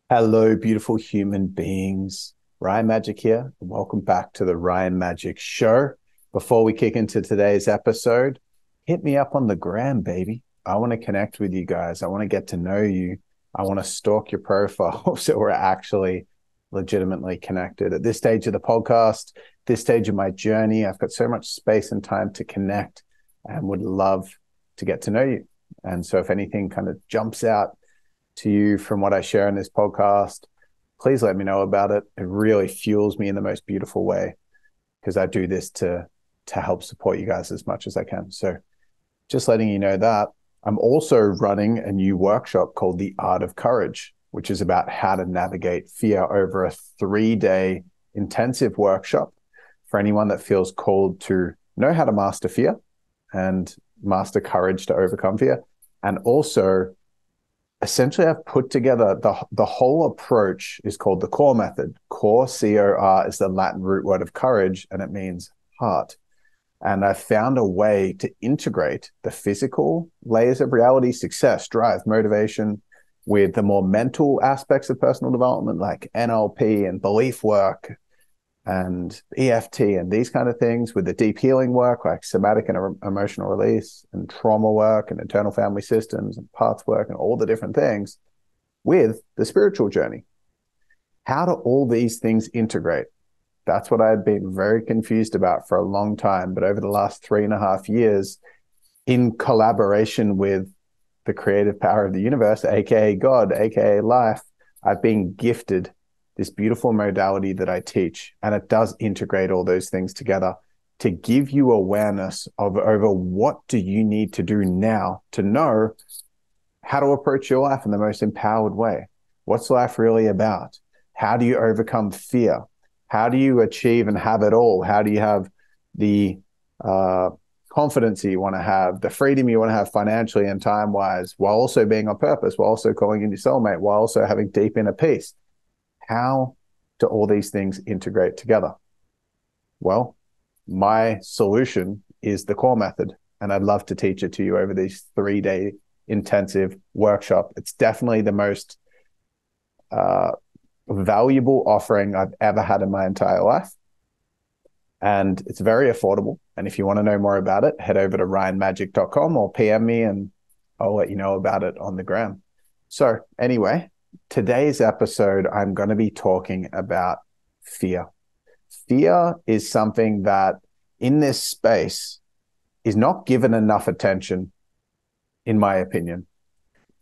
Hello, beautiful human beings. Ryan Magic here. Welcome back to the Ryan Magic Show. Before we kick into today's episode, hit me up on the gram, baby. I want to connect with you guys. I want to get to know you. I want to stalk your profile so we're actually legitimately connected. At this stage of the podcast, this stage of my journey, I've got so much space and time to connect and would love to get to know you. And so if anything kind of jumps out to you from what I share in this podcast, please let me know about it. It really fuels me in the most beautiful way because I do this to help support you guys as much as I can. So just letting you know that I'm also running a new workshop called The Art of Courage, which is about how to navigate fear over a 3-day intensive workshop for anyone that feels called to know how to master fear and master courage to overcome fear. And also essentially I've put together the whole approach is called the CORE method. CORE, C-O-R, is the Latin root word of courage, and it means heart. And I found a way to integrate the physical layers of reality, success, drive, motivation, with the more mental aspects of personal development, like NLP and belief work and EFT and these kind of things, with the deep healing work like somatic and emotional release and trauma work and internal family systems and paths work and all the different things, with the spiritual journey. How do all these things integrate? That's what I had been very confused about for a long time. But over the last 3.5 years, in collaboration with the creative power of the universe, aka God, aka life, I've been gifted this beautiful modality that I teach, and it does integrate all those things together to give you awareness of over what do you need to do now to know how to approach your life in the most empowered way. What's life really about? How do you overcome fear? How do you achieve and have it all? How do you have the confidence you want to have, the freedom you want to have financially and time-wise, while also being on purpose, while also calling in your soulmate, while also having deep inner peace? How do all these things integrate together? Well, my solution is the CORE method, and I'd love to teach it to you over these 3-day intensive workshop. It's definitely the most valuable offering I've ever had in my entire life. And it's very affordable. And if you want to know more about it, head over to ryanmagic.com or PM me and I'll let you know about it on the gram. So anyway, today's episode, I'm going to be talking about fear. Fear is something that in this space is not given enough attention, in my opinion.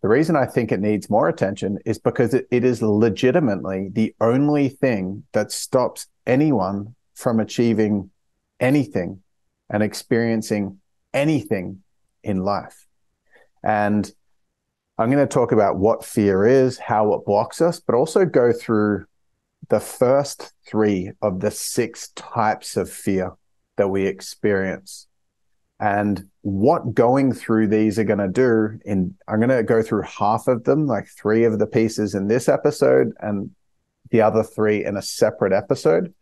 The reason I think it needs more attention is because it is legitimately the only thing that stops anyone from achieving anything and experiencing anything in life. And I'm going to talk about what fear is, how it blocks us, but also go through the first 3 of the 6 types of fear that we experience and what going through these are going to do. I'm going to go through half of them, like 3 of the pieces in this episode and the other 3 in a separate episode.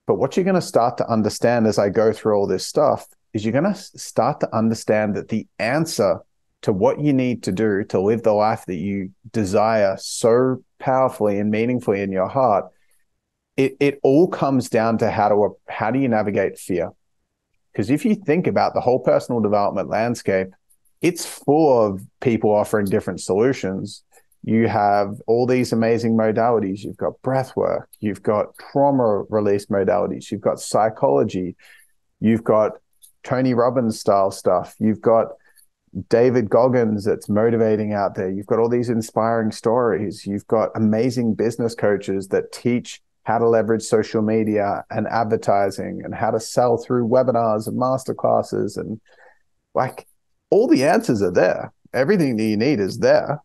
But what you're going to start to understand as I go through all this stuff is you're going to start to understand that the answer to what you need to do to live the life that you desire so powerfully and meaningfully in your heart, it all comes down to how do you navigate fear? Because if you think about the whole personal development landscape, it's full of people offering different solutions. You have all these amazing modalities. You've got breath work, you've got trauma release modalities, you've got psychology, you've got Tony Robbins style stuff, you've got David Goggins that's motivating out there. You've got all these inspiring stories. You've got amazing business coaches that teach how to leverage social media and advertising and how to sell through webinars and masterclasses. And like all the answers are there. Everything that you need is there.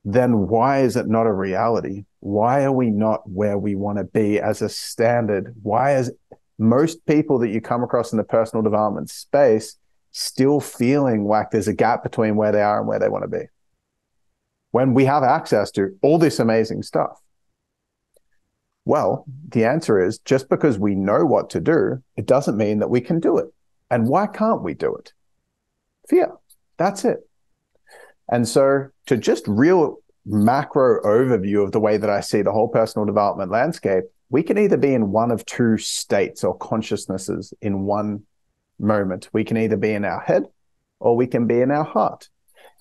Then why is it not a reality? Why are we not where we want to be as a standard? Why is most people that you come across in the personal development space still feeling like there's a gap between where they are and where they want to be, when we have access to all this amazing stuff? Well, the answer is just because we know what to do, it doesn't mean that we can do it. And why can't we do it? Fear. That's it. And so to just macro overview of the way that I see the whole personal development landscape, we can either be in one of two states or consciousnesses in one moment. We can either be in our head or we can be in our heart.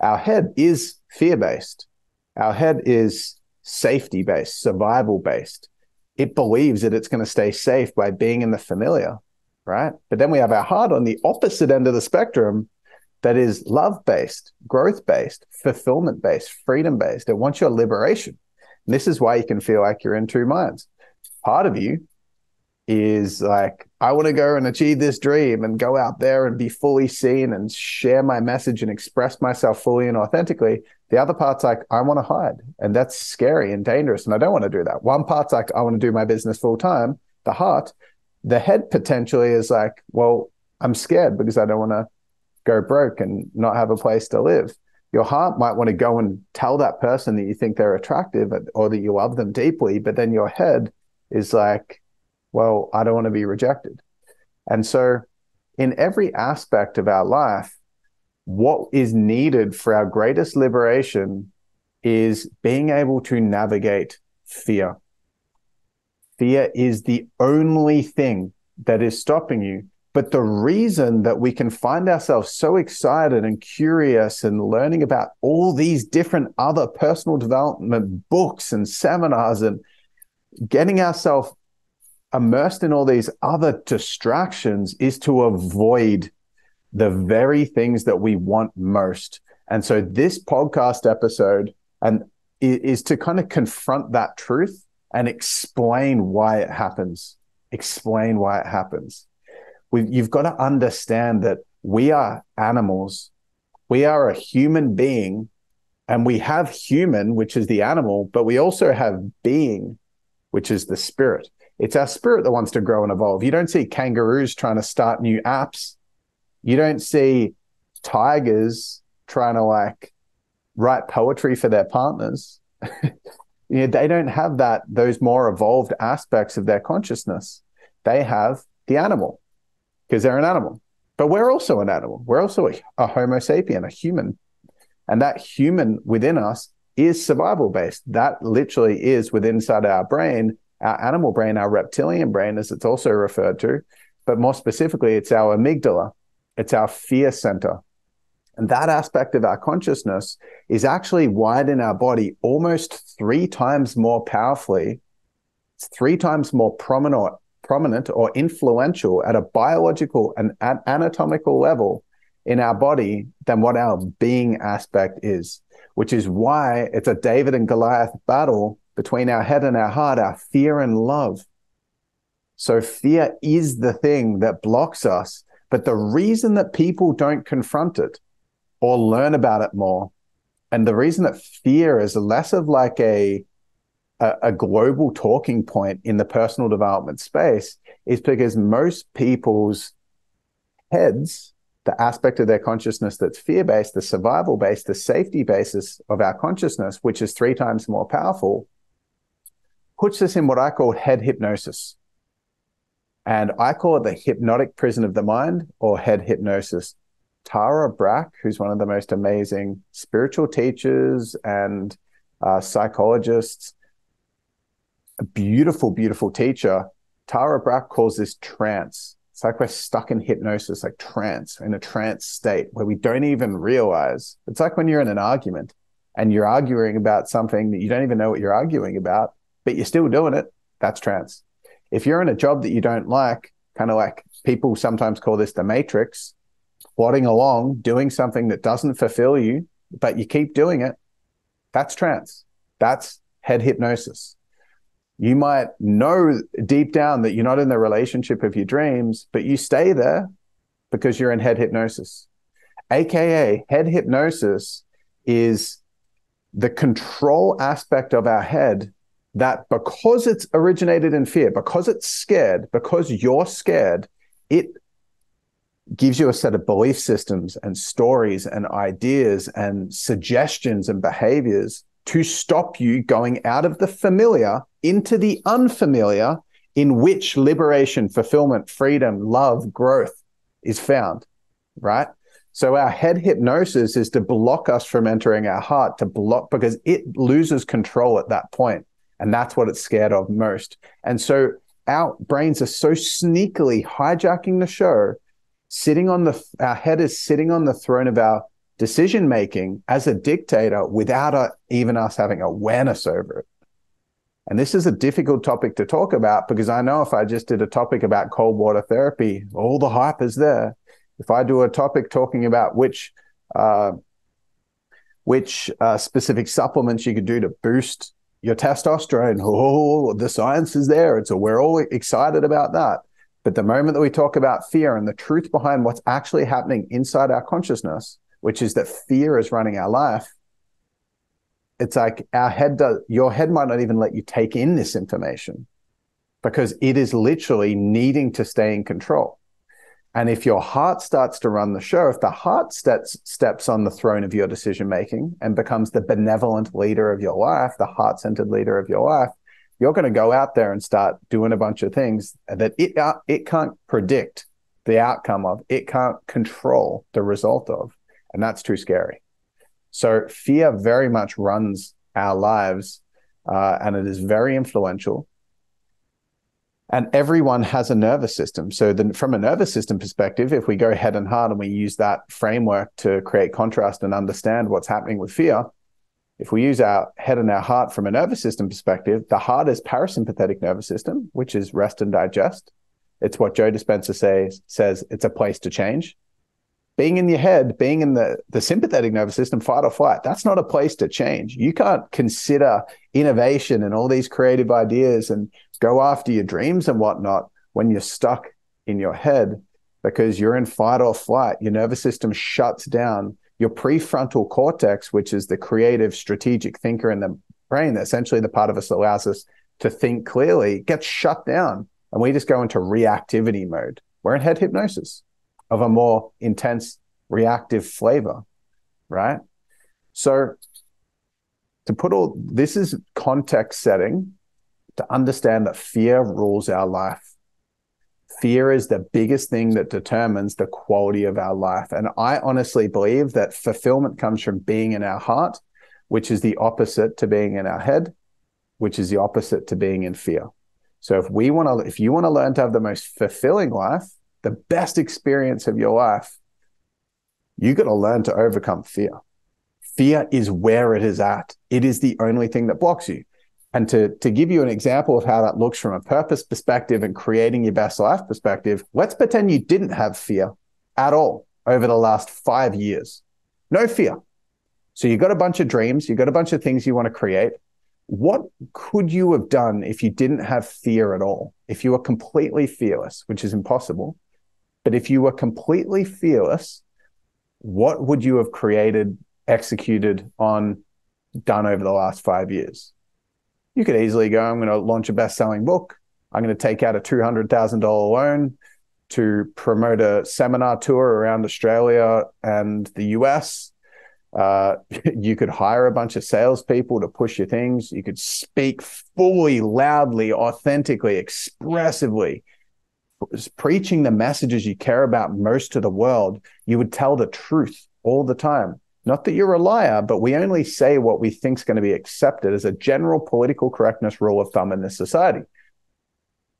Our head is fear-based. Our head is safety-based, survival-based. It believes that it's going to stay safe by being in the familiar, right? But then we have our heart on the opposite end of the spectrum that is love-based, growth-based, fulfillment-based, freedom-based. It wants your liberation. And this is why you can feel like you're in two minds. Part of you is like, I want to go and achieve this dream and go out there and be fully seen and share my message and express myself fully and authentically. The other part's like, I want to hide. And that's scary and dangerous. And I don't want to do that. One part's like, I want to do my business full time. The heart, the head potentially is like, well, I'm scared because I don't want to go broke and not have a place to live. Your heart might want to go and tell that person that you think they're attractive or that you love them deeply. But then your head is like, well, I don't want to be rejected. And so in every aspect of our life, what is needed for our greatest liberation is being able to navigate fear. Fear is the only thing that is stopping you. But the reason that we can find ourselves so excited and curious and learning about all these different other personal development books and seminars and getting ourselves immersed in all these other distractions is to avoid the very things that we want most. And so this podcast episode is to kind of confront that truth and explain why it happens. Explain why it happens. You've got to understand that we are animals. We are a human being, and we have human, which is the animal, but we also have being, which is the spirit. It's our spirit that wants to grow and evolve. You don't see kangaroos trying to start new apps. You don't see tigers trying to like write poetry for their partners. They don't have those more evolved aspects of their consciousness. They have the animal because they're an animal. But we're also an animal. We're also a Homo sapien, a human. And that human within us is survival-based. That literally is within inside our brain, our animal brain, our reptilian brain, as it's also referred to. But more specifically, it's our amygdala. It's our fear center. And that aspect of our consciousness is actually wired in our body almost 3 times more powerfully. It's 3 times more prominent or influential at a biological and anatomical level in our body than what our being aspect is, which is why it's a David and Goliath battle between our head and our heart, our fear and love. So fear is the thing that blocks us. But the reason that people don't confront it or learn about it more, and the reason that fear is less of like a global talking point in the personal development space is because most people's heads, the aspect of their consciousness that's fear-based, the survival-based, the safety basis of our consciousness, which is 3 times more powerful, puts us in what I call head hypnosis. And I call it the hypnotic prison of the mind or head hypnosis. Tara Brach, who's one of the most amazing spiritual teachers and psychologists, a beautiful, beautiful teacher, Tara Brach calls this trance. It's like we're stuck in hypnosis, like trance, in a trance state where we don't even realize. It's like when you're in an argument and you're arguing about something that you don't even know what you're arguing about, but you're still doing it. That's trance. If you're in a job that you don't like, kind of like people sometimes call this the matrix, plodding along, doing something that doesn't fulfill you, but you keep doing it, that's trance. That's head hypnosis. You might know deep down that you're not in the relationship of your dreams, but you stay there because you're in head hypnosis. AKA head hypnosis is the control aspect of our head that because it's originated in fear, because it's scared, because you're scared, it gives you a set of belief systems and stories and ideas and suggestions and behaviors to stop you going out of the familiar into the unfamiliar, in which liberation, fulfillment, freedom, love, growth is found, right? So our head hypnosis is to block us from entering our heart, to block, because it loses control at that point. And that's what it's scared of most. And so our brains are so sneakily hijacking the show, our head is sitting on the throne of our decision making as a dictator without even us having awareness over it. And this is a difficult topic to talk about, because I know if I just did a topic about cold water therapy, all the hype is there. If I do a topic talking about which specific supplements you could do to boost your testosterone, oh, the science is there. We're all excited about that. But the moment that we talk about fear and the truth behind what's actually happening inside our consciousness, which is that fear is running our life, it's like your head might not even let you take in this information, because it is literally needing to stay in control. And if your heart starts to run the show, if the heart steps on the throne of your decision-making and becomes the benevolent leader of your life, the heart-centered leader of your life, you're going to go out there and start doing a bunch of things that it can't predict the outcome of, it can't control the result of. And that's too scary. So fear very much runs our lives, and it is very influential. And everyone has a nervous system. So then from a nervous system perspective, if we go head and heart and we use that framework to create contrast and understand what's happening with fear, if we use our head and our heart from a nervous system perspective, the heart is parasympathetic nervous system, which is rest and digest. It's what Joe Dispenza says it's a place to change. Being in your head, being in the sympathetic nervous system, fight or flight, that's not a place to change. You can't consider innovation and all these creative ideas and go after your dreams and whatnot when you're stuck in your head, because you're in fight or flight. Your nervous system shuts down. Your prefrontal cortex, which is the creative, strategic thinker in the brain, essentially the part of us that allows us to think clearly, gets shut down. And we just go into reactivity mode. We're in head hypnosis of a more intense reactive flavor, right? So this is context setting to understand that fear rules our life. Fear is the biggest thing that determines the quality of our life. And I honestly believe that fulfillment comes from being in our heart, which is the opposite to being in our head, which is the opposite to being in fear. So if you want to learn to have the most fulfilling life, the best experience of your life, you got to learn to overcome fear. Fear is where it is at. It is the only thing that blocks you. And to give you an example of how that looks from a purpose perspective and creating your best life perspective, let's pretend you didn't have fear at all over the last 5 years. No fear. So you got a bunch of dreams, you got a bunch of things you want to create. What could you have done if you didn't have fear at all? If you were completely fearless, which is impossible, but if you were completely fearless, what would you have created, executed on, done over the last 5 years? You could easily go, I'm going to launch a best-selling book. I'm going to take out a $200,000 loan to promote a seminar tour around Australia and the US. You could hire a bunch of salespeople to push your things. You could speak fully, loudly, authentically, expressively, preaching the messages you care about most to the world. You would tell the truth all the time. Not that you're a liar, but we only say what we think is going to be accepted as a general political correctness rule of thumb in this society.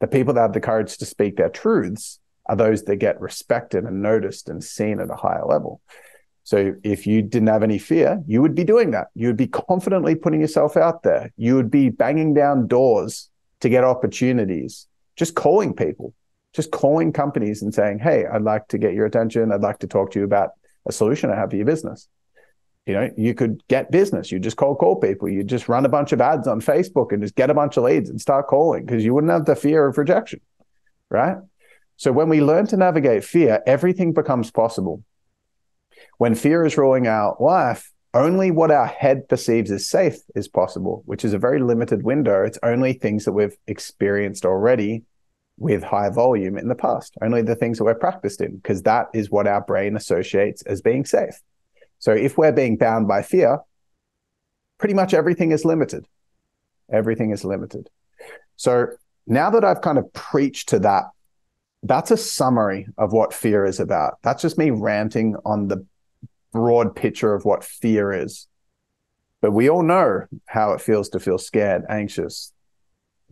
The people that have the courage to speak their truths are those that get respected and noticed and seen at a higher level. So if you didn't have any fear, you would be doing that. You would be confidently putting yourself out there. You would be banging down doors to get opportunities, just calling people, just calling companies and saying, hey, I'd like to get your attention. I'd like to talk to you about a solution I have for your business. You know, you could get business. You just call people. You just run a bunch of ads on Facebook and just get a bunch of leads and start calling, because you wouldn't have the fear of rejection, right? So when we learn to navigate fear, everything becomes possible. When fear is ruling our life, only what our head perceives as safe is possible, which is a very limited window. It's only things that we've experienced already with high volume in the past, only the things that we're practiced in, because that is what our brain associates as being safe. So if we're being bound by fear, pretty much everything is limited. Everything is limited. So now that I've kind of preached to that that's a summary of what fear is about. That's just me ranting on the broad picture of what fear is. But we all know how it feels to feel scared, anxious.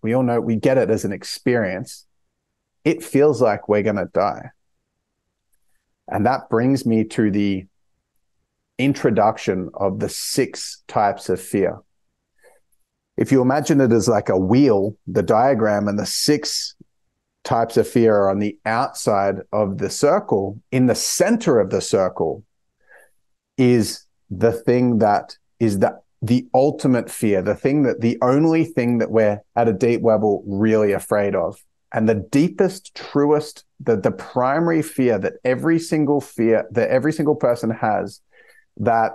We all know, we get it as an experience. It feels like we're going to die. And that brings me to the introduction of the 6 types of fear. If you imagine it as like a wheel, the diagram, and the 6 types of fear are on the outside of the circle, in the center of the circle is the thing that is the ultimate fear, the only thing that we're at a deep level really afraid of. And the deepest, truest, the primary fear that every single person has, that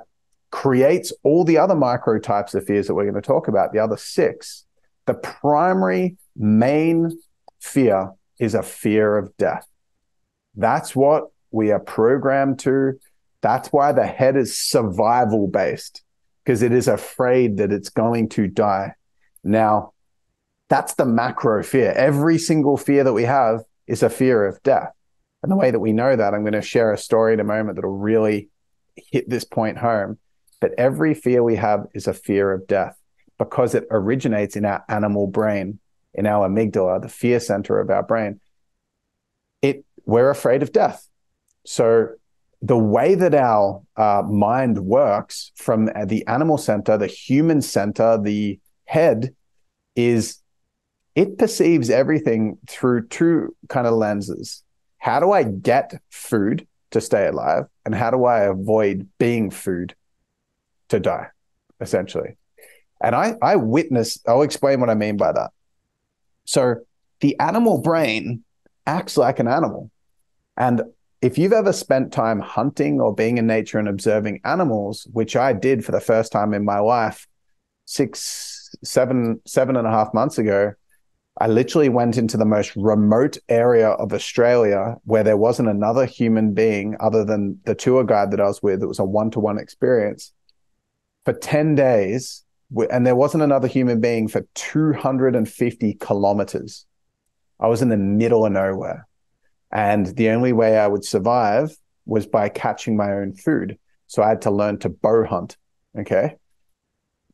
creates all the other micro types of fears that we're going to talk about, the other 6, the primary main fear is a fear of death. That's what we are programmed to. That's why the head is survival based, because it is afraid that it's going to die. Now, that's the macro fear. Every single fear that we have is a fear of death. And the way that we know that, I'm going to share a story in a moment that'll really hit this point home. But every fear we have is a fear of death, because it originates in our animal brain, in our amygdala, the fear center of our brain. We're afraid of death. So the way that our mind works from the animal center, the human center, the head, is it perceives everything through 2 kind of lenses. How do I get food to stay alive? And how do I avoid being food to die, essentially? And I'll explain what I mean by that. So the animal brain acts like an animal. And if you've ever spent time hunting or being in nature and observing animals, which I did for the first time in my life 7.5 months ago, I literally went into the most remote area of Australia where there wasn't another human being other than the tour guide that I was with. It was a one-to-one experience for 10 days. And there wasn't another human being for 250 kilometers. I was in the middle of nowhere. And the only way I would survive was by catching my own food. So I had to learn to bow hunt. Okay.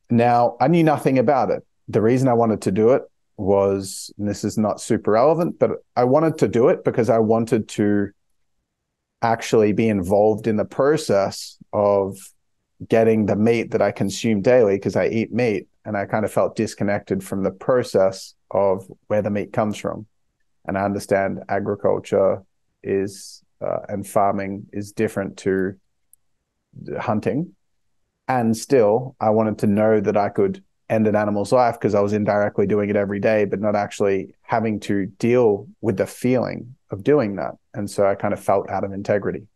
Now, I knew nothing about it. The reason I wanted to do it was, and this is not super relevant, but I wanted to do it because I wanted to actually be involved in the process of getting the meat that I consume daily, because I eat meat, and I kind of felt disconnected from the process of where the meat comes from. And I understand agriculture is and farming is different to hunting. And still, I wanted to know that I could end an animal's life, because I was indirectly doing it every day, but not actually having to deal with the feeling of doing that. And so I kind of felt out of integrity.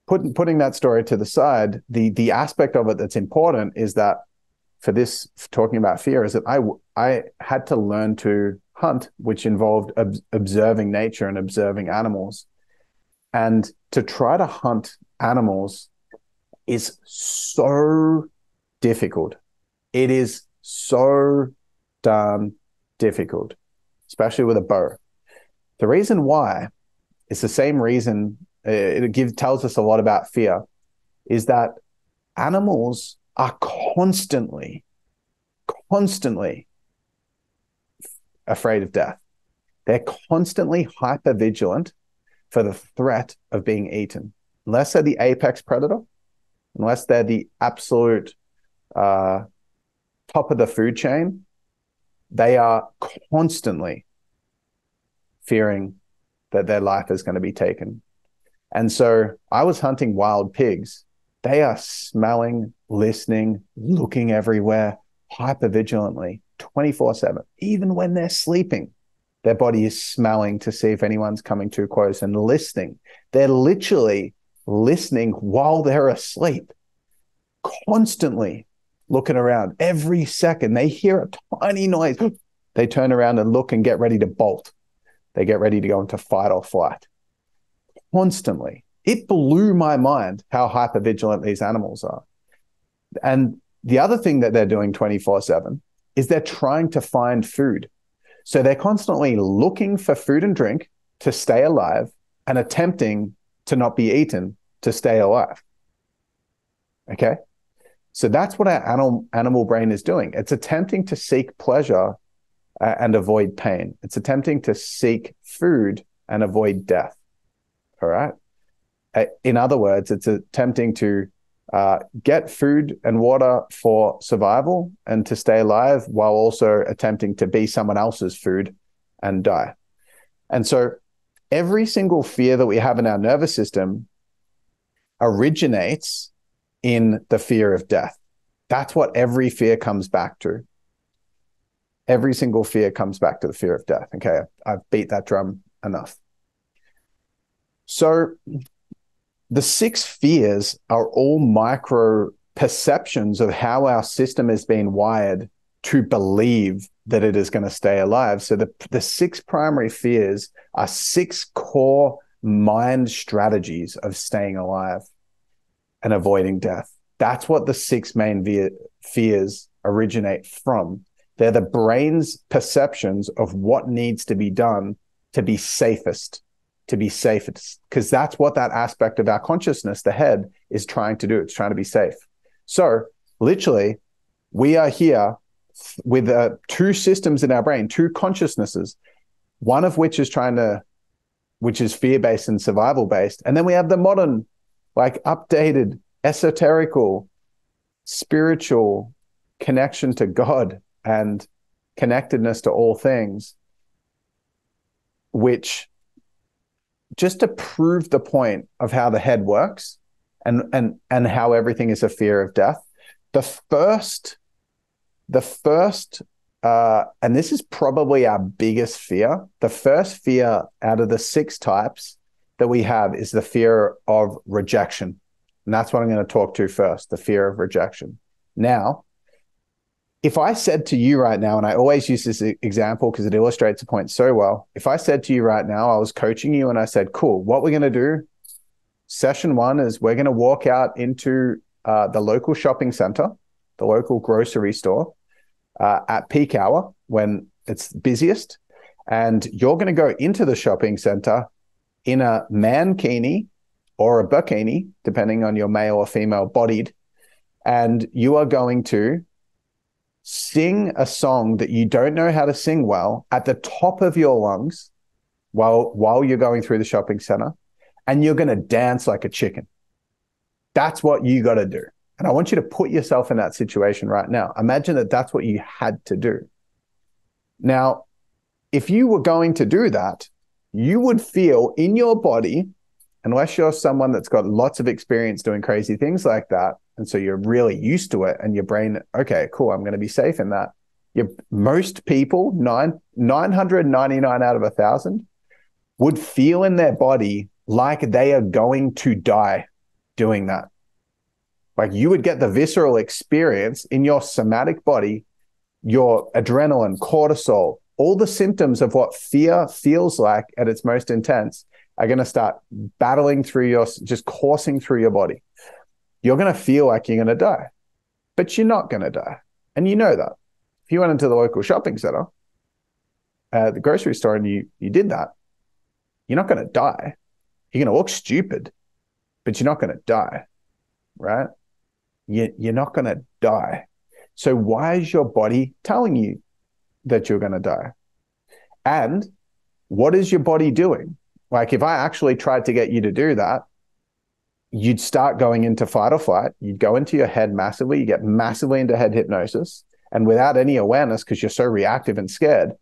Putting that story to the side, the aspect of it that's important is that for this, talking about fear, is that I had to learn to hunt, which involved observing nature and observing animals. And to try to hunt animals is so difficult. It is so darn difficult, especially with a bow. The reason why is the same reason tells us a lot about fear, is that animals are constantly afraid of death. They're constantly hypervigilant for the threat of being eaten. Unless they're the apex predator, unless they're the absolute top of the food chain, they are constantly fearing that their life is going to be taken. And so I was hunting wild pigs. They are smelling, listening, looking everywhere, hypervigilantly, 24/7. Even when they're sleeping, their body is smelling to see if anyone's coming too close, and listening. They're literally listening while they're asleep, constantly looking around. Every second they hear a tiny noise, they turn around and look and get ready to bolt. They get ready to go into fight or flight. Constantly. It blew my mind how hypervigilant these animals are. And the other thing that they're doing 24/7 is they're trying to find food. So they're constantly looking for food and drink. to stay alive and attempting to not be eaten to stay alive. Okay? So that's what our animal brain is doing. It's attempting to seek pleasure and avoid pain. It's attempting to seek food and avoid death. All right? In other words, it's attempting to get food and water for survival and to stay alive, while also attempting to be someone else's food and die. And so every single fear that we have in our nervous system originates in the fear of death. That's what every fear comes back to. Every single fear comes back to the fear of death. Okay, I've beat that drum enough. So the 6 fears are all micro perceptions of how our system has been wired to believe that it is going to stay alive. So the 6 primary fears are 6 core mind strategies of staying alive and avoiding death. That's what the 6 main fears originate from. They're the brain's perceptions of what needs to be done to be safest, because that's what that aspect of our consciousness, the head, is trying to do. It's trying to be safe. So literally, we are here with 2 systems in our brain, 2 consciousnesses, one of which is which is fear-based and survival-based. And then we have the modern, like updated, esoterical, spiritual connection to God and connectedness to all things, which, just to prove the point of how the head works and how everything is a fear of death, the first, and this is probably our biggest fear, the first fear out of the 6 types that we have is the fear of rejection. And that's what I'm going to talk to first, the fear of rejection. Now, if I said to you right now, and I always use this example because it illustrates the point so well. If I said to you right now, I was coaching you and I said, cool, what we're going to do, session 1 is we're going to walk out into the local shopping center, the local grocery store at peak hour when it's busiest. And you're going to go into the shopping center in a mankini or a bikini, depending on your male or female bodied. And you are going to sing a song that you don't know how to sing well at the top of your lungs while you're going through the shopping center, and you're going to dance like a chicken. That's what you got to do. And I want you to put yourself in that situation right now. Imagine that that's what you had to do. Now, if you were going to do that, you would feel in your body, unless you're someone that's got lots of experience doing crazy things like that, and so you're really used to it, and your brain, okay, cool, I'm going to be safe in that. Most people, 999 out of 1,000, would feel in their body like they are going to die doing that. Like you would get the visceral experience in your somatic body, your adrenaline, cortisol, all the symptoms of what fear feels like at its most intense are going to start battling through just coursing through your body. You're going to feel like you're going to die, but you're not going to die. And you know that. If you went into the local shopping center, the grocery store, and you did that, you're not going to die. You're going to look stupid, but you're not going to die, right? You're not going to die. So why is your body telling you that you're going to die? And what is your body doing? Like if I actually tried to get you to do that, you'd start going into fight or flight. You'd go into your head massively. You get massively into head hypnosis. And without any awareness, because you're so reactive and scared,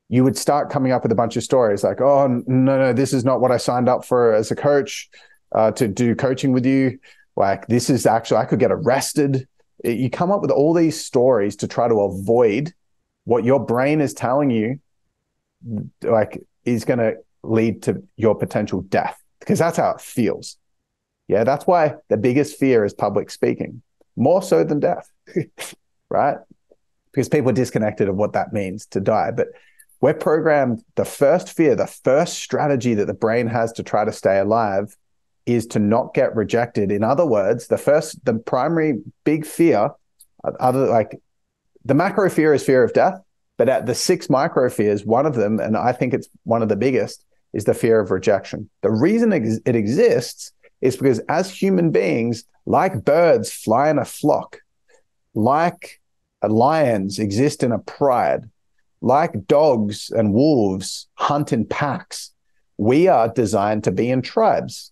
you would start coming up with a bunch of stories like, oh, no, this is not what I signed up for as a coach to do coaching with you. Like this is actually, I could get arrested. You come up with all these stories to try to avoid what your brain is telling you, like is going to lead to your potential death, because that's how it feels. Yeah, that's why the biggest fear is public speaking, more so than death, right? Because people are disconnected of what that means to die. But we're programmed, the first fear, the first strategy that the brain has to try to stay alive is to not get rejected. In other words, the primary big fear, like the macro fear is fear of death, but at the 6 micro fears, one of them, and I think it's one of the biggest, is the fear of rejection. The reason it exists is because as human beings, like birds fly in a flock, like lions exist in a pride, like dogs and wolves hunt in packs, we are designed to be in tribes.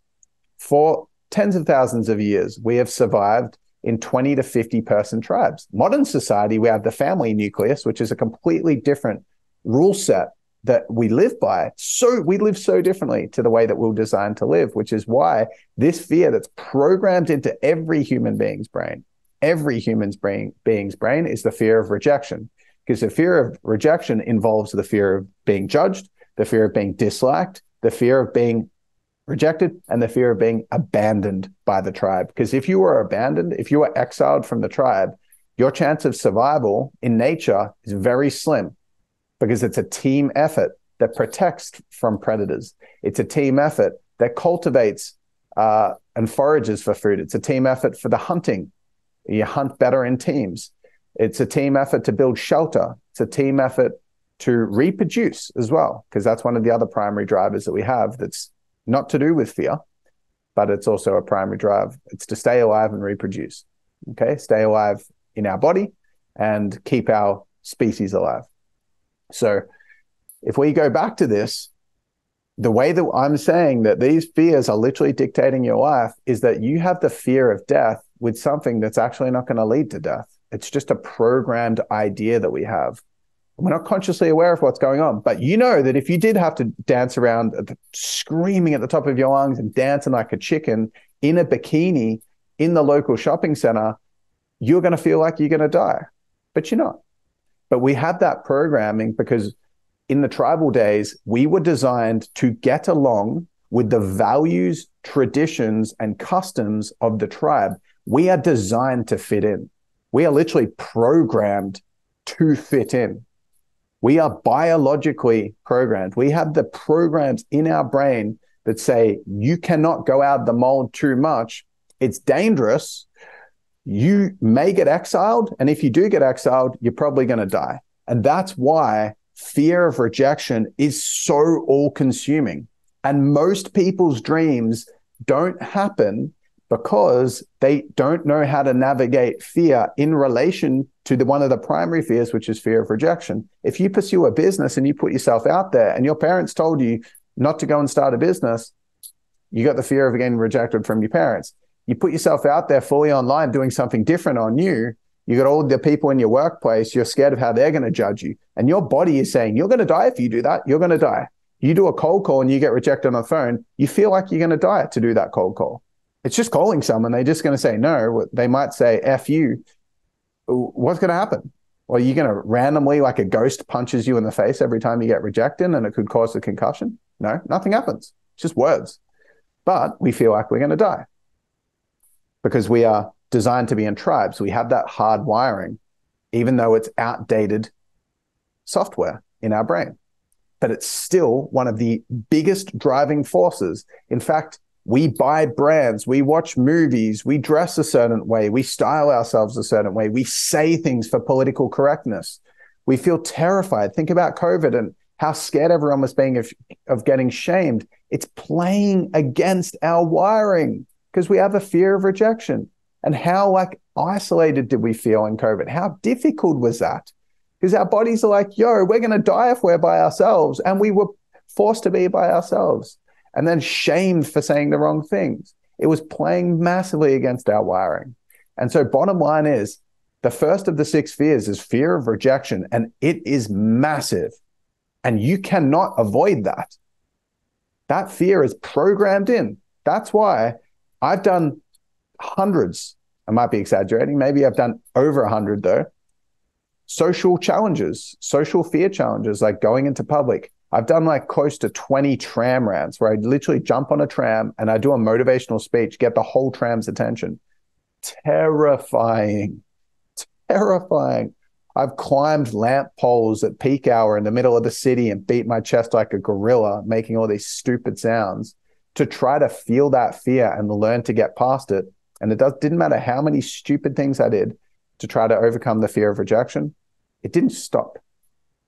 For tens of thousands of years, we have survived in 20 to 50 person tribes. Modern society, we have the family nucleus, which is a completely different rule set that we live by. So we live so differently to the way that we're designed to live, which is why this fear that's programmed into every human being's brain is the fear of rejection. Because the fear of rejection involves the fear of being judged, the fear of being disliked, the fear of being rejected, and the fear of being abandoned by the tribe. Because if you were abandoned, if you were exiled from the tribe, your chance of survival in nature is very slim, because it's a team effort that protects from predators. It's a team effort that cultivates and forages for food. It's a team effort for the hunting. You hunt better in teams. It's a team effort to build shelter. It's a team effort to reproduce as well, because that's one of the other primary drivers that we have that's not to do with fear, but it's also a primary drive. It's to stay alive and reproduce, okay? Stay alive in our body and keep our species alive. So if we go back to this, the way that I'm saying that these fears are literally dictating your life is that you have the fear of death with something that's actually not going to lead to death. It's just a programmed idea that we have. We're not consciously aware of what's going on, but you know that if you did have to dance around screaming at the top of your lungs and dancing like a chicken in a bikini in the local shopping center, you're going to feel like you're going to die, but you're not. But we have that programming because in the tribal days, we were designed to get along with the values, traditions, and customs of the tribe. We are designed to fit in. We are literally programmed to fit in. We are biologically programmed. We have the programs in our brain that say, you cannot go out of the mold too much. It's dangerous. You may get exiled. And if you do get exiled, you're probably going to die. And that's why fear of rejection is so all-consuming. And most people's dreams don't happen because they don't know how to navigate fear in relation to one of the primary fears, which is fear of rejection. If you pursue a business and you put yourself out there and your parents told you not to go and start a business, you got the fear of getting rejected from your parents. You put yourself out there fully online doing something different on you, you got all the people in your workplace, you're scared of how they're going to judge you. And your body is saying, you're going to die if you do that. You're going to die. You do a cold call and you get rejected on the phone, you feel like you're going to die to do that cold call. It's just calling someone. They're just going to say no. They might say, F you. What's going to happen? Well, you're going to randomly, like a ghost punches you in the face every time you get rejected and it could cause a concussion? No, nothing happens. It's just words. But we feel like we're going to die because we are designed to be in tribes. We have that hard wiring, even though it's outdated software in our brain. But it's still one of the biggest driving forces. In fact, we buy brands, we watch movies, we dress a certain way, we style ourselves a certain way, we say things for political correctness. We feel terrified. Think about COVID and how scared everyone was being of getting shamed. It's playing against our wiring because we have a fear of rejection. And how isolated did we feel in COVID? How difficult was that? Because our bodies are like, yo, we're going to die if we're by ourselves. And we were forced to be by ourselves and then shamed for saying the wrong things. It was playing massively against our wiring. And so bottom line is, the first of the 6 fears is fear of rejection, and it is massive. And you cannot avoid that. That fear is programmed in. That's why I've done hundreds, I might be exaggerating, maybe I've done over 100 though, social challenges, social fear challenges, like going into public. I've done like close to 20 tram rants where I literally jump on a tram and I do a motivational speech, get the whole tram's attention. Terrifying. I've climbed lamp poles at peak hour in the middle of the city and beat my chest like a gorilla, making all these stupid sounds to try to feel that fear and learn to get past it. And it didn't matter how many stupid things I did to try to overcome the fear of rejection. It didn't stop.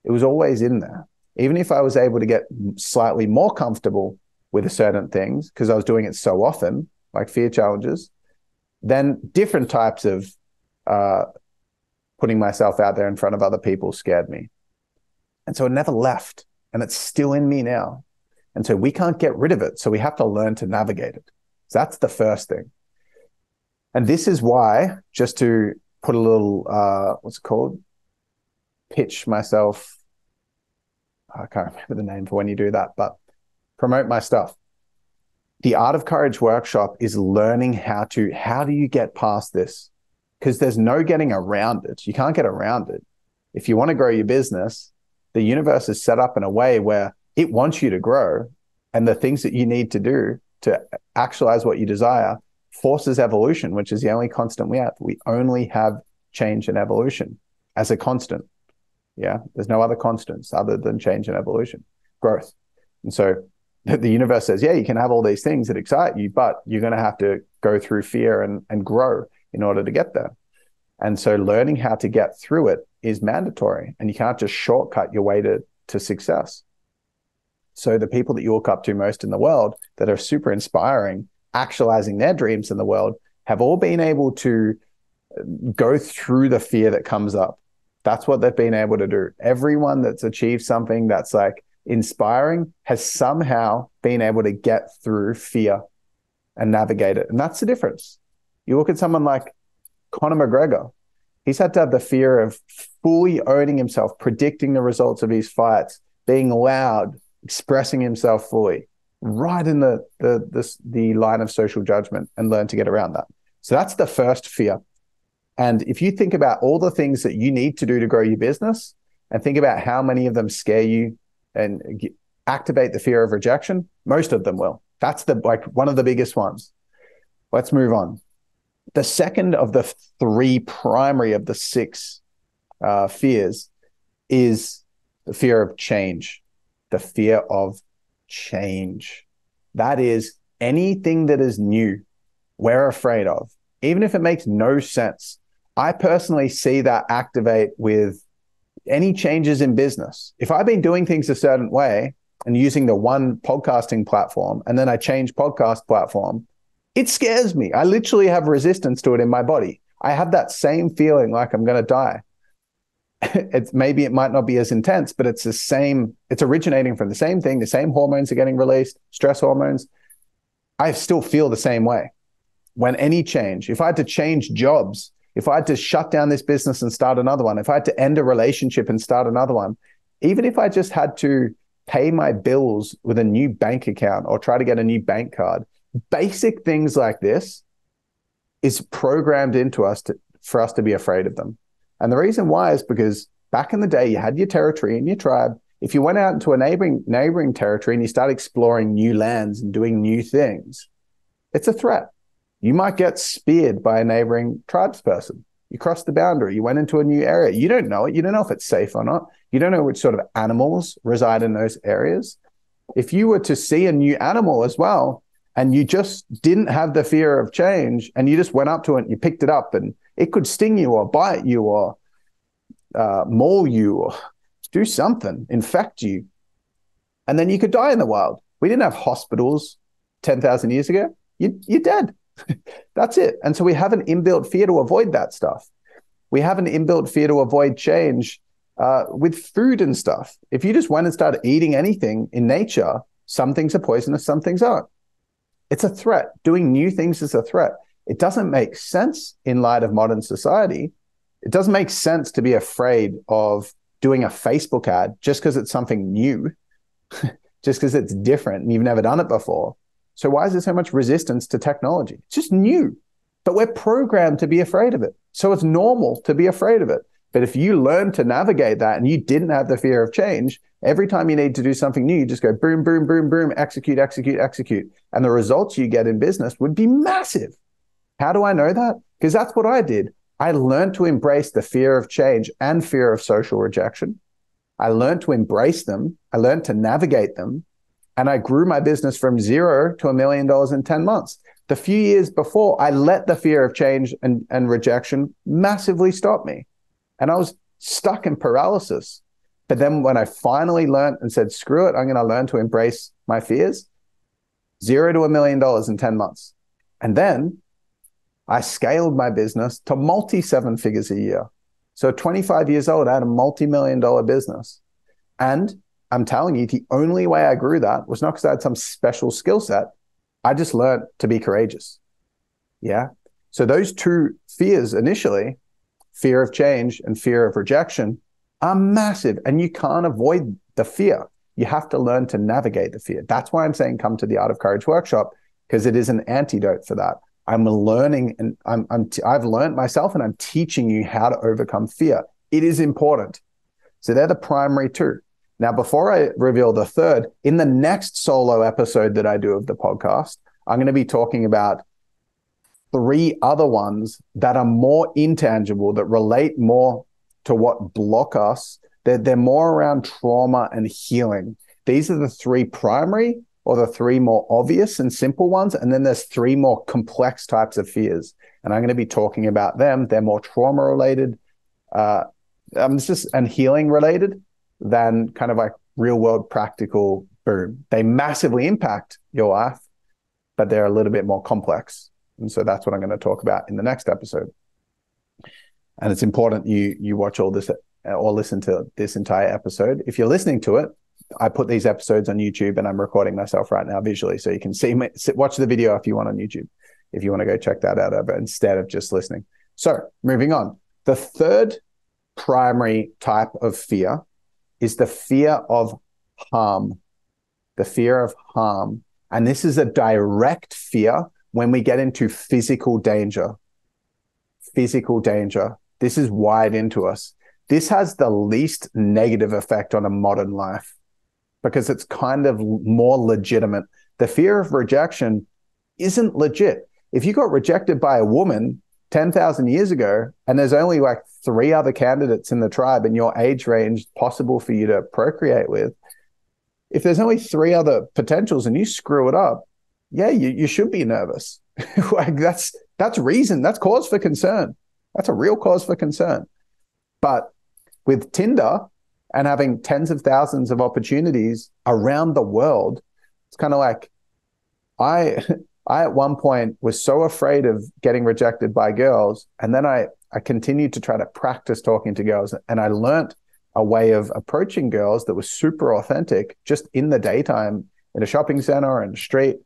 It was always in there. even if I was able to get slightly more comfortable with certain things, because I was doing it so often, like fear challenges, then different types of putting myself out there in front of other people scared me. And so it never left, and it's still in me now. And so we can't get rid of it. So we have to learn to navigate it. So that's the first thing. And this is why, just to put a little, what's it called? Pitch myself. I can't remember the name for when you do that, but promote my stuff. The Art of Courage workshop is learning how do you get past this? Because there's no getting around it. You can't get around it. If you want to grow your business, the universe is set up in a way where it wants you to grow, and the things that you need to do to actualize what you desire forces evolution, which is the only constant we have. We only have change and evolution as a constant. Yeah, there's no other constants other than change and evolution, growth. And so the universe says, yeah, you can have all these things that excite you, but you're going to have to go through fear and grow in order to get there. And so learning how to get through it is mandatory, and you can't just shortcut your way to success. So the people that you look up to most in the world that are super inspiring, actualizing their dreams in the world, have all been able to go through the fear that comes up. That's what they've been able to do. Everyone that's achieved something that's like inspiring has somehow been able to get through fear and navigate it. And that's the difference. You look at someone like Conor McGregor. He's had to have the fear of fully owning himself, predicting the results of his fights, being loud, expressing himself fully, right in the line of social judgment, and learn to get around that. So that's the first fear. And if you think about all the things that you need to do to grow your business, and think about how many of them scare you and activate the fear of rejection, most of them will. That's one of the biggest ones. Let's move on. The second of the three primary of the six fears is the fear of change. The fear of change. That is anything that is new, we're afraid of, even if it makes no sense. I personally see that activate with any changes in business. If I've been doing things a certain way and using the one podcasting platform, and then I change podcast platform, it scares me. I literally have resistance to it in my body. I have that same feeling like I'm going to die. Maybe it might not be as intense, but it's the same. It's originating from the same thing. The same hormones are getting released, stress hormones. I still feel the same way. When any change, if I had to change jobs, if I had to shut down this business and start another one, if I had to end a relationship and start another one, even if I just had to pay my bills with a new bank account or try to get a new bank card, basic things like this is programmed into us for us to be afraid of them. And the reason why is because back in the day, you had your territory and your tribe. If you went out into a neighboring territory and you start exploring new lands and doing new things, it's a threat. You might get speared by a neighboring tribesperson. You crossed the boundary. You went into a new area. You don't know it. You don't know if it's safe or not. You don't know which sort of animals reside in those areas. If you were to see a new animal as well, and you just didn't have the fear of change, and you just went up to it and you picked it up, and it could sting you or bite you or maul you or do something, infect you, and then you could die in the wild. We didn't have hospitals 10,000 years ago. You're dead. That's it. And so we have an inbuilt fear to avoid that stuff. We have an inbuilt fear to avoid change with food and stuff. If you just went and started eating anything in nature, some things are poisonous, some things aren't. It's a threat. Doing new things is a threat. It doesn't make sense in light of modern society. It doesn't make sense to be afraid of doing a Facebook ad just because it's something new, just because it's different and you've never done it before. So why is there so much resistance to technology? It's just new, but we're programmed to be afraid of it. So it's normal to be afraid of it. But if you learn to navigate that and you didn't have the fear of change, every time you need to do something new, you just go boom, boom, boom, boom, execute, execute, execute. And the results you get in business would be massive. How do I know that? Because that's what I did. I learned to embrace the fear of change and fear of social rejection. I learned to embrace them. I learned to navigate them. And I grew my business from $0 to $1 million in 10 months. The few years before, I let the fear of change and rejection massively stop me. And I was stuck in paralysis. But then when I finally learned and said, screw it, I'm going to learn to embrace my fears, $0 to $1 million in 10 months. And then I scaled my business to multi-seven figures a year. So at 25 years old, I had a multi-million-dollar business. And I'm telling you, the only way I grew that was not because I had some special skill set. I just learned to be courageous. Yeah. So those two fears initially, fear of change and fear of rejection, are massive. And you can't avoid the fear. You have to learn to navigate the fear. That's why I'm saying come to the Art of Courage workshop, because it is an antidote for that. I'm learning, and I've learned myself, and I'm teaching you how to overcome fear. It is important. So they're the primary two. Now, before I reveal the third, in the next solo episode that I do of the podcast, I'm going to be talking about 3 other ones that are more intangible, that relate more to what block us. They're more around trauma and healing. These are the 3 primary, or the 3 more obvious and simple ones. And then there's 3 more complex types of fears. And I'm going to be talking about them. They're more trauma related, and healing related than kind of like real world practical boom. They massively impact your life, but they're a little bit more complex. And so that's what I'm going to talk about in the next episode. And it's important you watch all this or listen to this entire episode. If you're listening to it, I put these episodes on YouTube, and I'm recording myself right now visually, so you can see me. Watch the video if you want on YouTube, if you want to go check that out instead of just listening. So moving on, the third primary type of fear is the fear of harm. The fear of harm. And this is a direct fear when we get into physical danger. Physical danger. This is wired into us. This has the least negative effect on a modern life because it's kind of more legitimate. The fear of rejection isn't legit. If you got rejected by a woman 10,000 years ago, and there's only like 3 other candidates in the tribe in your age range possible for you to procreate with, if there's only 3 other potentials and you screw it up, yeah, you should be nervous. Like that's reason. That's cause for concern. That's a real cause for concern. But with Tinder and having tens of thousands of opportunities around the world, it's kind of like I at one point was so afraid of getting rejected by girls. And then I continued to try to practice talking to girls. And I learned a way of approaching girls that was super authentic just in the daytime, in a shopping center and street.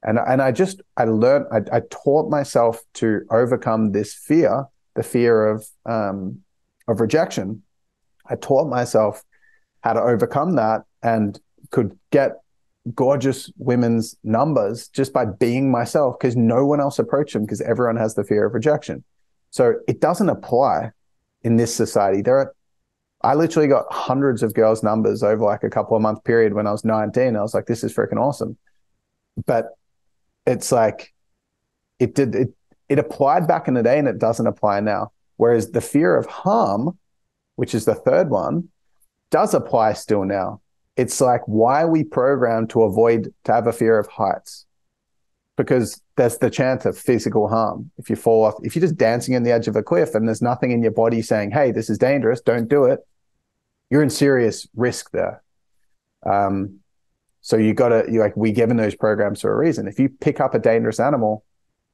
And I taught myself to overcome this fear, the fear of rejection. I taught myself how to overcome that and could get gorgeous women's numbers just by being myself, because no one else approached them, because everyone has the fear of rejection. So it doesn't apply in this society. I literally got hundreds of girls' numbers over like a couple of month period when I was 19. I was like, this is freaking awesome. But it's like, it applied back in the day and it doesn't apply now. Whereas the fear of harm, which is the third one, does apply still now. It's like, why are we programmed to have a fear of heights? Because there's the chance of physical harm. If you fall off, if you're just dancing on the edge of a cliff and there's nothing in your body saying, hey, this is dangerous, don't do it, you're in serious risk there. So we given those programs for a reason. If you pick up a dangerous animal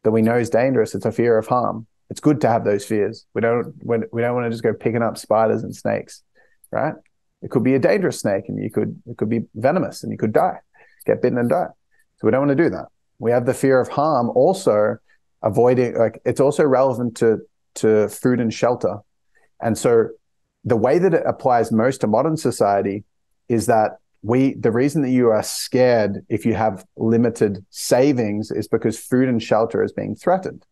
that we know is dangerous, it's a fear of harm. It's good to have those fears. We don't want to just go picking up spiders and snakes, right? It could be a dangerous snake, and it could be venomous, and you could die, get bitten and die. So we don't want to do that. We have the fear of harm also avoiding, like it's also relevant to food and shelter. And so the way that it applies most to modern society is that the reason that you are scared if you have limited savings is because food and shelter is being threatened.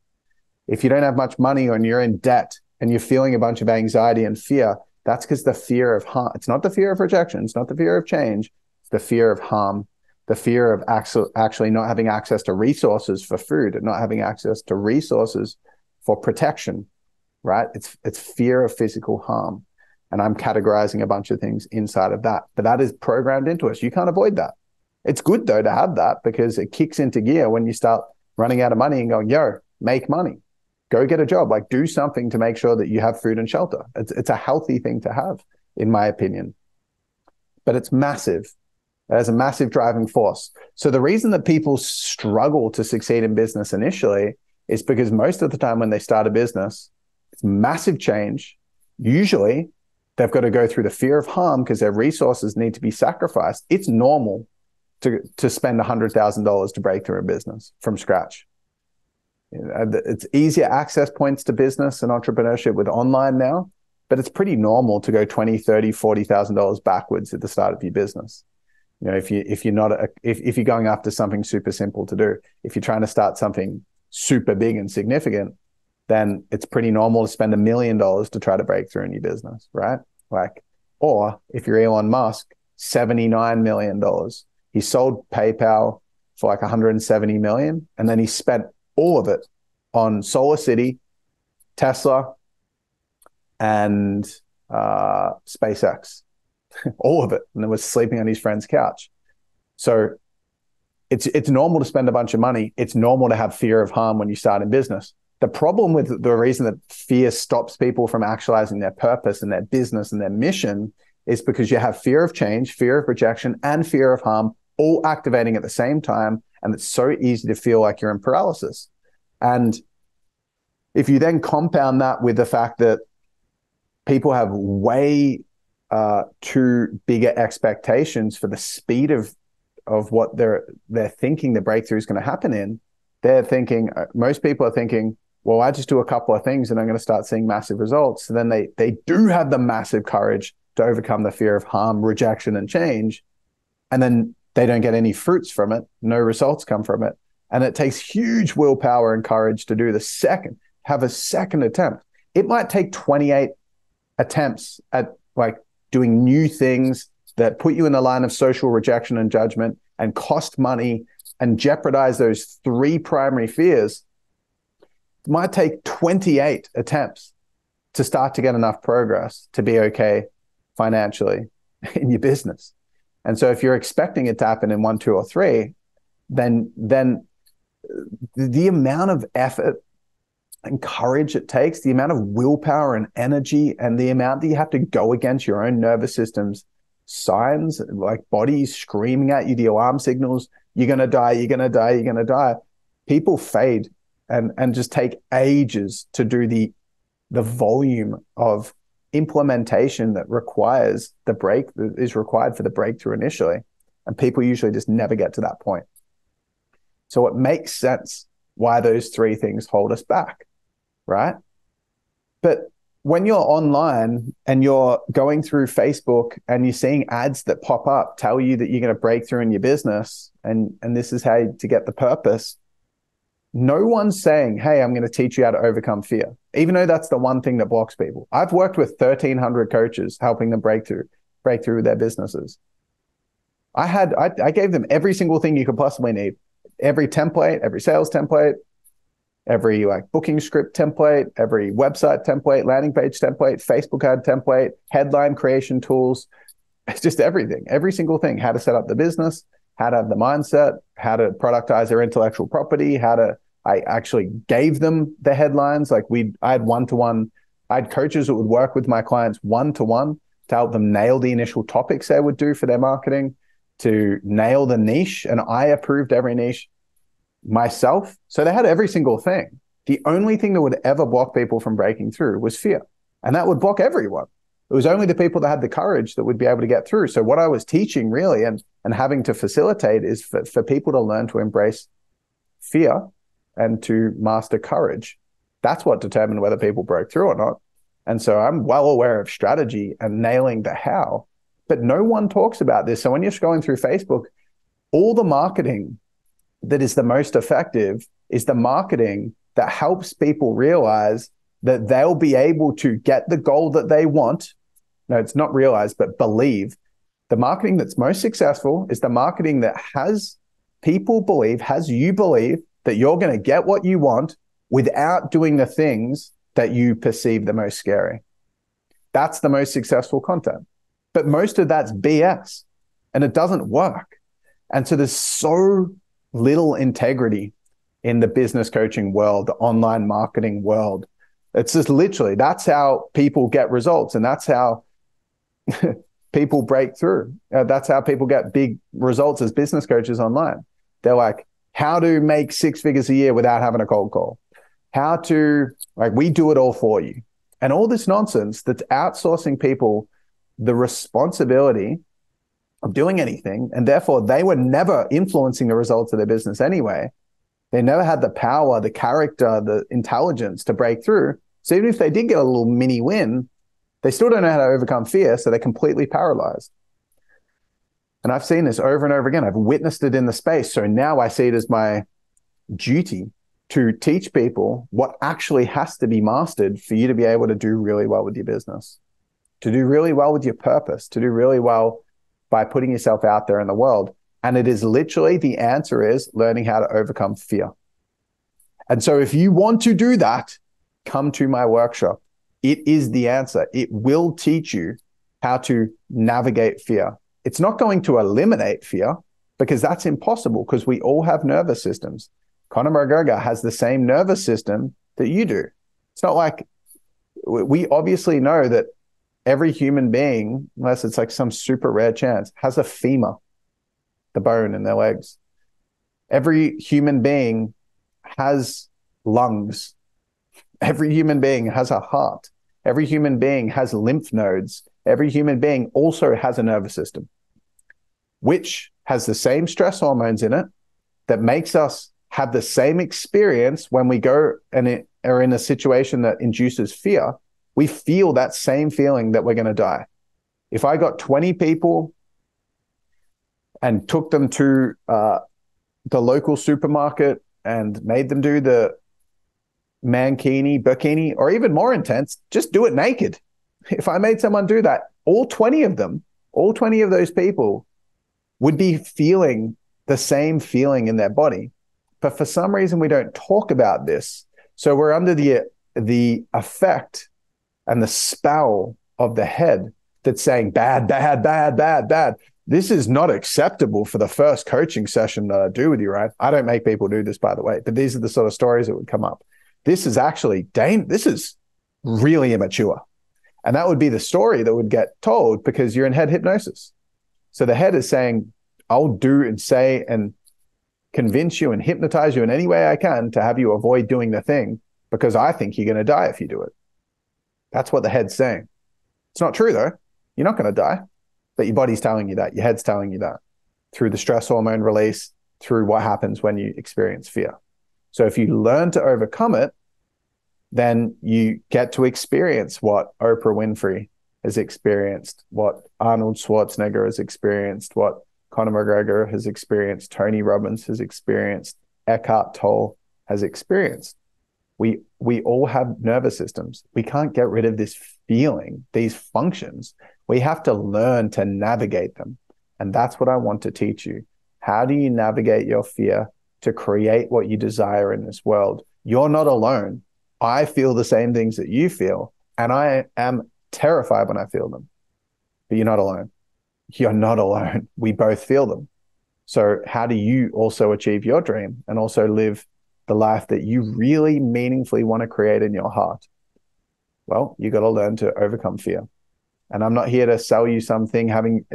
If you don't have much money and you're in debt and you're feeling a bunch of anxiety and fear, that's because the fear of harm. It's not the fear of rejection. It's not the fear of change. It's the fear of harm, the fear of actually not having access to resources for food and not having access to resources for protection, right? It's fear of physical harm. And I'm categorizing a bunch of things inside of that. But that is programmed into us. You can't avoid that. It's good, though, to have that, because it kicks into gear when you start running out of money and going, yo, make money. Go get a job. Like, do something to make sure that you have food and shelter. It's a healthy thing to have, in my opinion. but it's massive. It has a massive driving force. So the reason that people struggle to succeed in business initially is because most of the time when they start a business, it's massive change. Usually they've got to go through the fear of harm because their resources need to be sacrificed. It's normal to spend $100,000 to break through a business from scratch. It's easier access points to business and entrepreneurship with online now, but it's pretty normal to go $20,000, $30,000, $40,000 backwards at the start of your business. If you're going after something super simple to do, if you're trying to start something super big and significant, then it's pretty normal to spend $1 million to try to break through in your business, right? Or if you're Elon Musk, $79 million. He sold PayPal for $170 million, and then he spent all of it on Solar City, Tesla, and SpaceX. All of it, and then was sleeping on his friend's couch. So it's normal to spend a bunch of money. It's normal to have fear of harm when you start in business. The problem with the reason that fear stops people from actualizing their purpose and their business and their mission is because you have fear of change, fear of rejection, and fear of harm all activating at the same time. And it's so easy to feel like you're in paralysis. And if you then compound that with the fact that people have way too bigger expectations for the speed of what they're thinking the breakthrough is going to happen in, they're thinking, most people are thinking, well, I just do a couple of things and I'm going to start seeing massive results. So then they do have the massive courage to overcome the fear of harm, rejection, and change. And then they don't get any fruits from it. No results come from it. And it takes huge willpower and courage to have a second attempt. It might take 28 attempts at doing new things that put you in the line of social rejection and judgment and cost money and jeopardize those 3 primary fears. It might take 28 attempts to start to get enough progress to be okay financially in your business. And so if you're expecting it to happen in 1, 2, or 3, then the amount of effort and courage it takes, the amount of willpower and energy, and the amount that you have to go against your own nervous system's signs, like bodies screaming at you, the alarm signals, you're going to die, you're going to die, you're going to die. People fade and just take ages to do the volume of implementation that is required for the breakthrough initially. And people usually just never get to that point. So it makes sense why those 3 things hold us back, right? But when you're online and you're going through Facebook and you're seeing ads that pop up, tell you that you're going to break through in your business and this is how to get the purpose, no one's saying, hey, I'm going to teach you how to overcome fear, even though that's the one thing that blocks people. I've worked with 1,300 coaches helping them break through with their businesses. I gave them every single thing you could possibly need. Every template, every sales template, every booking script template, every website template, landing page template, Facebook ad template, headline creation tools. It's just everything, every single thing, how to set up the business, how to have the mindset, how to productize their intellectual property, I actually gave them the headlines. I had coaches that would work with my clients one-to-one to help them nail the initial topics they would do for their marketing, to nail the niche. And I approved every niche myself. So they had every single thing. The only thing that would ever block people from breaking through was fear. And that would block everyone. It was only the people that had the courage that would be able to get through. So what I was teaching really and having to facilitate is for people to learn to embrace fear and to master courage. That's what determined whether people broke through or not. And so I'm well aware of strategy and nailing the how, but no one talks about this. So when you're scrolling through Facebook, all the marketing that is the most effective is the marketing that helps people realize that they'll be able to get the goal that they want. No, it's not realize, but believe. The marketing that's most successful is the marketing that has people believe, has you believe that you're going to get what you want without doing the things that you perceive the most scary. That's the most successful content. But most of that's BS and it doesn't work. And so there's so little integrity in the business coaching world, the online marketing world. It's just literally, that's how people get results. And that's how people break through. That's how people get big results as business coaches online. They're like, how to make 6 figures a year without having a cold call. How to, like, we do it all for you. And all this nonsense that's outsourcing people the responsibility of doing anything. And therefore, they were never influencing the results of their business anyway. They never had the power, the character, the intelligence to break through. So even if they did get a little mini win, they still don't know how to overcome fear. So they're completely paralyzed. And I've seen this over and over again. I've witnessed it in the space. So now I see it as my duty to teach people what actually has to be mastered for you to be able to do really well with your business, to do really well with your purpose, to do really well by putting yourself out there in the world. And it is literally, the answer is learning how to overcome fear. And so if you want to do that, come to my workshop. It is the answer. It will teach you how to navigate fear. It's not going to eliminate fear, because that's impossible, because we all have nervous systems. Conor McGregor has the same nervous system that you do. It's not like, we obviously know that every human being, unless it's like some super rare chance, has a femur, the bone in their legs. Every human being has lungs. Every human being has a heart. Every human being has lymph nodes. Every human being also has a nervous system, which has the same stress hormones in it that makes us have the same experience when we go and are in a situation that induces fear. We feel that same feeling that we're going to die. If I got 20 people and took them to the local supermarket and made them do the mankini, bikini, or even more intense, just do it naked. If I made someone do that, all 20 of those people would be feeling the same feeling in their body. But for some reason, we don't talk about this. So we're under the effect and the spell of the head that's saying bad, bad, bad, bad, bad. This is not acceptable for the first coaching session that I do with you, right? I don't make people do this, by the way, but these are the sort of stories that would come up. This is actually this is really immature. And that would be the story that would get told, because you're in head hypnosis. So the head is saying, I'll do and say and convince you and hypnotize you in any way I can to have you avoid doing the thing, because I think you're going to die if you do it. That's what the head's saying. It's not true, though. You're not going to die. But your body's telling you that. Your head's telling you that through the stress hormone release, through what happens when you experience fear. So if you learn to overcome it, then you get to experience what Oprah Winfrey has experienced, what Arnold Schwarzenegger has experienced, what Conor McGregor has experienced, Tony Robbins has experienced, Eckhart Tolle has experienced. We all have nervous systems. We can't get rid of this feeling, these functions. We have to learn to navigate them. And that's what I want to teach you. How do you navigate your fear to create what you desire in this world? You're not alone. I feel the same things that you feel, and I am terrified when I feel them. But you're not alone. You're not alone. We both feel them. So how do you also achieve your dream and also live the life that you really meaningfully want to create in your heart? Well, you got to learn to overcome fear. And I'm not here to sell you something, having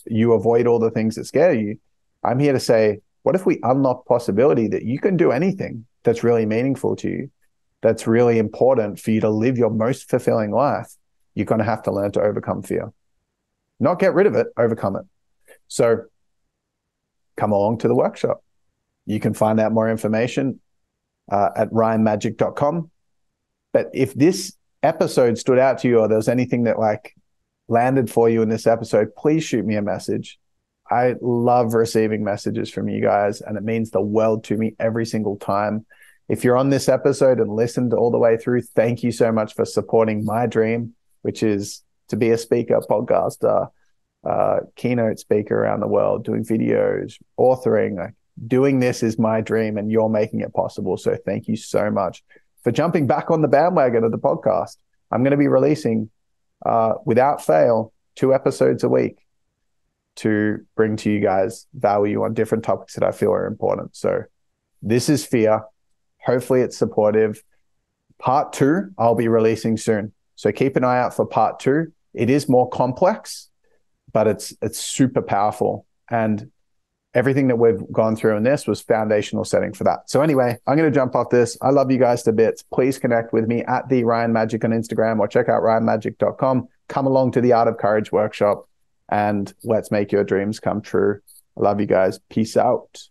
you avoid all the things that scare you. I'm here to say, what if we unlock possibility that you can do anything that's really meaningful to you, that's really important for you to live your most fulfilling life? You're going to have to learn to overcome fear. Not get rid of it, overcome it. So come along to the workshop. You can find out more information at ryanmagic.com. But if this episode stood out to you, or there's anything that like landed for you in this episode, please shoot me a message. I love receiving messages from you guys, and it means the world to me every single time. If you're on this episode and listened all the way through, thank you so much for supporting my dream, which is to be a speaker, podcaster, keynote speaker around the world, doing videos, authoring. Like, doing this is my dream, and you're making it possible. So thank you so much for jumping back on the bandwagon of the podcast. I'm going to be releasing, without fail, 2 episodes a week to bring to you guys value on different topics that I feel are important. So this is fear. Hopefully it's supportive. Part 2, I'll be releasing soon. So keep an eye out for part 2. It is more complex, but it's super powerful. And everything that we've gone through in this was foundational setting for that. So anyway, I'm going to jump off this. I love you guys to bits. Please connect with me at the Ryan Magic on Instagram, or check out ryanmagic.com. Come along to the Art of Courage workshop and let's make your dreams come true. I love you guys. Peace out.